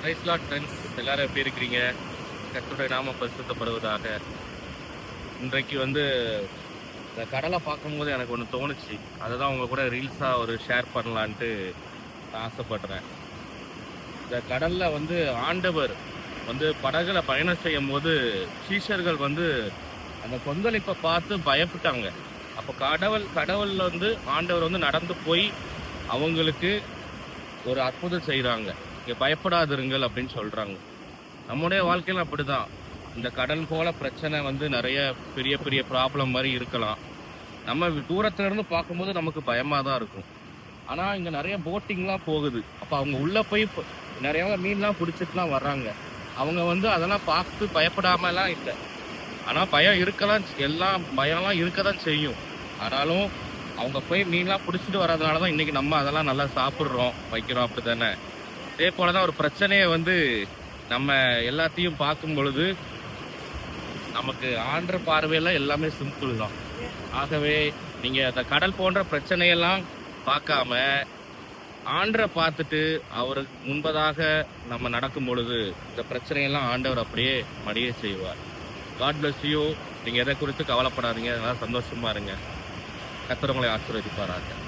Price Lord friends, எல்லாரும் எப்படி இருக்கிறீங்க? கர்த்தருடைய நாமம் பரிசுத்தப்படுவதாக. இன்றைக்கு இந்த கடலை பார்க்கும்போது எனக்கு ஒன்று தோணுச்சு. அதை தான் உங்க கூட ரீல்ஸாக ஒரு ஷேர் பண்ணலான்ட்டு நான் ஆசைப்படுறேன். இந்த கடலில் ஆண்டவர் படகுல பயணம் செய்யும் போது சீஷர்கள் அந்த கொந்தளிப்பை பார்த்து பயப்பட்டாங்க. அப்போ கடவுள் ஆண்டவர் நடந்து போய் அவங்களுக்கு ஒரு அற்புதம் செய்கிறாங்க. இங்கே பயப்படாதிருங்கள் அப்படின்னு சொல்கிறாங்க. நம்முடைய வாழ்க்கையில் அப்படிதான். இந்த கடல் போல பிரச்சனை நிறைய பெரிய பெரிய ப்ராப்ளம் மாதிரி இருக்கலாம். நம்ம தூரத்துல இருந்து பார்க்கும்போது நமக்கு பயமாக தான் இருக்கும். ஆனால் இங்கே நிறைய போட்டிங்லாம் போகுது. அப்போ அவங்க உள்ளே போய் நிறைய மீன்லாம் பிடிச்சிட்டுலாம் வர்றாங்க. அவங்க அதெல்லாம் பார்த்து பயப்படாமலாம் இல்லை. ஆனால் பயம் இருக்கலாம், பயம்லாம் இருக்க தான் செய்யும். ஆனாலும் அவங்க போய் மீன்லாம் பிடிச்சிட்டு வர்றதுனால தான் இன்றைக்கி நம்ம அதெல்லாம் நல்லா சாப்பிட்றோம், வைக்கிறோம். அப்படி தானே? இதே போல தான் ஒரு பிரச்சனையை நம்ம எல்லாத்தையும் பார்க்கும் பொழுது நமக்கு ஆண்ட பார்வையில் எல்லாமே சிம்பிள் தான். ஆகவே நீங்கள் அந்த கடல் போன்ற பிரச்சனையெல்லாம் பார்க்காம ஆண்டரை பார்த்துட்டு அவருக்கு முன்பதாக நம்ம நடக்கும் பொழுது இந்த பிரச்சனையெல்லாம் ஆண்டவர் அப்படியே மடிய செய்வார். God bless you. நீங்கள் எதை குறித்து கவலைப்படாதீங்க, அதெல்லாம் சந்தோஷமா இருங்க. கர்த்தர் உங்களை ஆசீர்வதிப்பாராக.